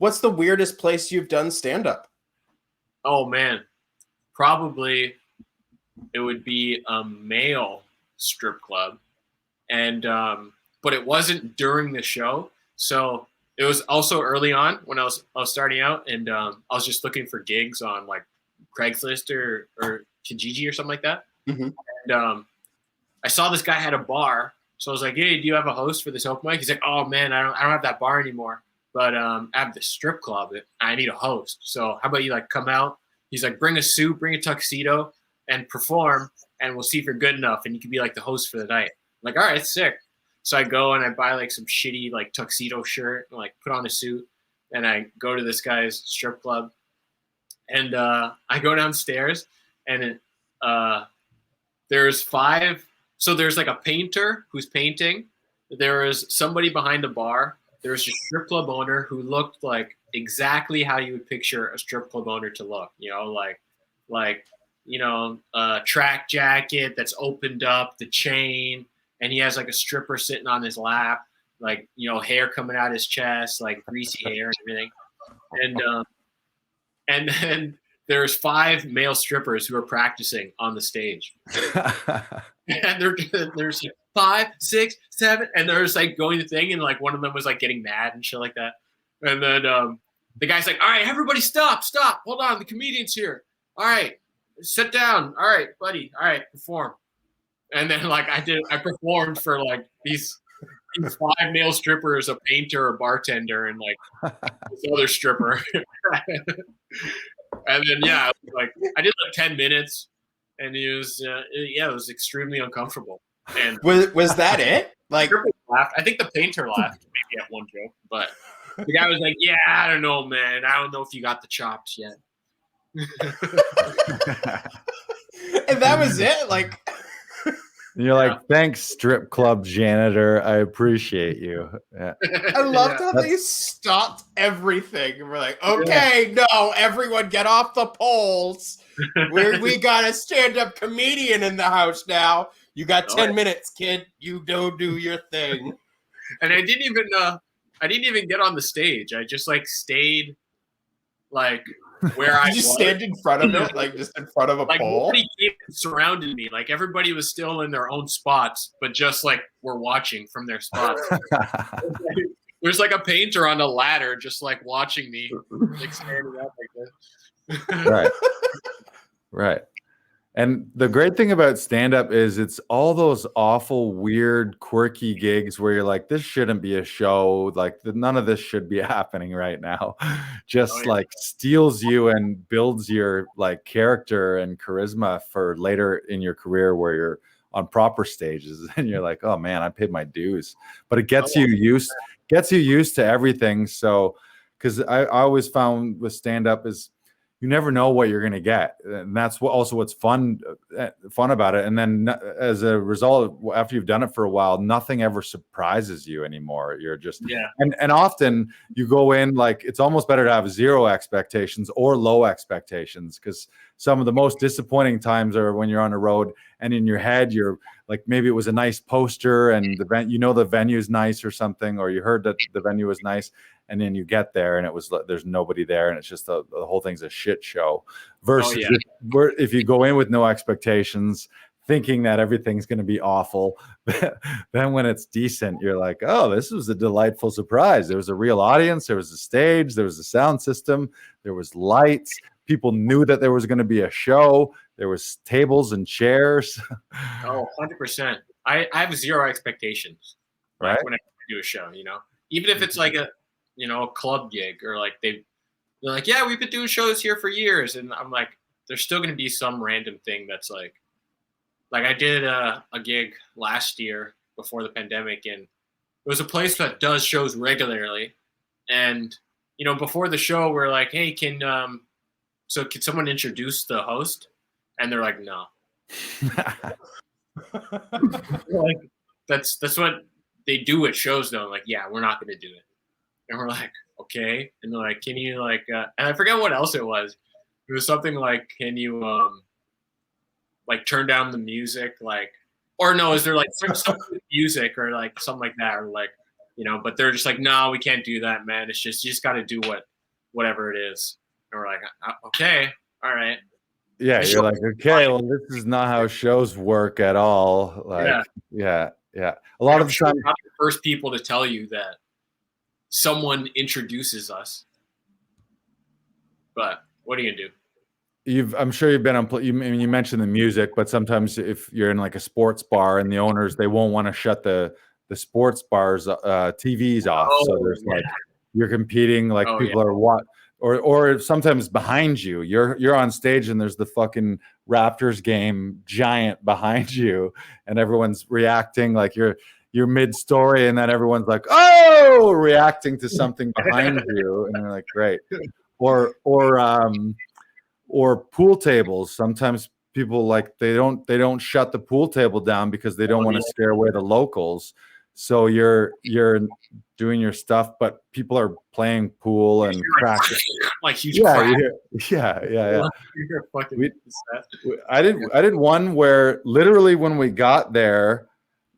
What's the weirdest place you've done stand-up? Oh man, probably it would be a male strip club, and but it wasn't during the show. So it was also early on when I was starting out, and I was just looking for gigs on like Craigslist or Kijiji or something like that. Mm-hmm. And I saw this guy had a bar, so I was like, "Hey, do you have a host for this open mic?" He's like, "Oh man, I don't have that bar anymore, but I have the strip club. I need a host. So how about you like come out?" He's like, "Bring a suit, bring a tuxedo, and perform, and we'll see if you're good enough, and you can be like the host for the night." I'm like, all right, sick. So I go and I buy like some shitty like tuxedo shirt and like put on a suit, and I go to this guy's strip club, and I go downstairs, and there's 5. So there's like a painter who's painting. There is somebody behind the bar. There's a strip club owner who looked like exactly how you would picture a strip club owner to look. Like track jacket that's opened up, the chain, and he has like a stripper sitting on his lap, like hair coming out his chest, like greasy hair and everything. And then there's 5 male strippers who are practicing on the stage. And there's 5, 6, 7, and there's like going the thing, and like one of them was like getting mad and shit like that. And then the guy's like, "All right, everybody stop, hold on, the comedian's here. All right, sit down. All right, buddy. All right, perform." And then like I performed for like these 5 male strippers, a painter, a bartender, and like this other stripper. And then like I did like 10 minutes, and it was extremely uncomfortable. And was that it? Like, laughed. I think the painter laughed maybe at one joke, but the guy was like, "Yeah, I don't know, man. I don't know if you got the chops yet." And that was it. Like, and you're like, "Thanks, strip club janitor. I appreciate you." Yeah. I loved how they stopped everything and we're like, "Okay, no, everyone get off the poles. We got a stand-up comedian in the house now. You got 10 minutes, kid. You go do your thing." And I didn't even get on the stage. I just like stayed like where I just was. Stand in front of it, like just in front of a pole. Nobody came and surrounded me. Like everybody was still in their own spots, but just like we're watching from their spots. There's like a painter on a ladder, just like watching me, like standing up like this. Right. And the great thing about stand-up is it's all those awful, weird, quirky gigs where you're like, this shouldn't be a show. Like none of this should be happening right now. Just like steals you and builds your like character and charisma for later in your career where you're on proper stages and you're like, oh man, I paid my dues. But it gets you used to everything. So because I always found with stand-up is you never know what you're going to get. And that's what's fun about it. And then as a result, after you've done it for a while, nothing ever surprises you anymore. You're just, and often you go in like, it's almost better to have 0 expectations or low expectations. Cause some of the most disappointing times are when you're on the road and in your head, you're like, maybe it was a nice poster and the venue is nice or something, or you heard that the venue was nice. And then you get there and there's nobody there. And it's just the whole thing's a shit show versus if you go in with no expectations, thinking that everything's going to be awful. Then when it's decent, you're like, oh, this was a delightful surprise. There was a real audience. There was a stage. There was a sound system. There was lights. People knew that there was going to be a show. There was tables and chairs. Oh, 100%. I have 0 expectations, right? When I do a show, even if it's like a club gig or like they're like, yeah, we've been doing shows here for years. And I'm like, there's still going to be some random thing that's like I did a gig last year before the pandemic, and it was a place that does shows regularly. And, before the show, we're like, hey, can someone introduce the host? And they're like, no. Like, that's what they do at shows though. Like, yeah, we're not going to do it. And we're like, okay. And they're like, can you like, and I forget what else it was. It was something like, can you like turn down the music? Like, or no, is there like some music or like something like that? Or like, but they're just like, no, we can't do that, man. It's just, you just got to do what whatever it is. And we're like, okay, all right. Yeah, you're like, okay, well, this is not how shows work at all. Like, yeah. A lot of the time, not the first people to tell you that someone introduces us. But what are you gonna do? I'm sure you've been on. You mentioned the music, but sometimes if you're in like a sports bar and the owners, they won't want to shut the sports bars TVs off. So there's like you're competing, like people are or sometimes behind you. You're on stage and there's the fucking Raptors game giant behind you, and everyone's reacting like you're mid-story, and then everyone's like, oh, reacting to something behind you, and you're like, great. Or pool tables. Sometimes people like they don't shut the pool table down because they don't want to scare away the locals. So you're doing your stuff, but people are playing pool and cracking like huge crack. Yeah. I did one where literally when we got there,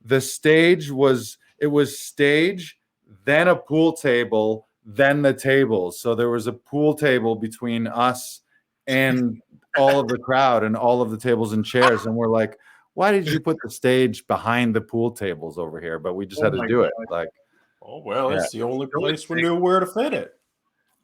the stage was stage, then a pool table, then the tables. So there was a pool table between us and all of the crowd and all of the tables and chairs. And we're like, why did you put the stage behind the pool tables over here? But we just had to do it. Like, oh, well, it's the only place we knew where to fit it.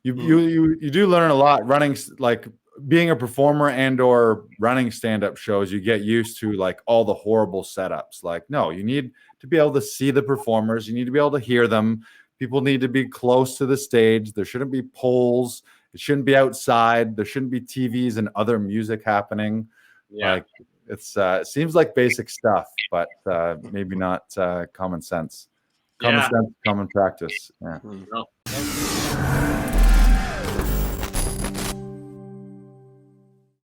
You do learn a lot running, like being a performer and or running stand-up shows. You get used to like all the horrible setups. Like, no, you need to be able to see the performers. You need to be able to hear them. People need to be close to the stage. There shouldn't be poles. It shouldn't be outside. There shouldn't be TVs and other music happening. Yeah. Like it seems like basic stuff, but maybe not common sense. Common sense, common practice. Yeah.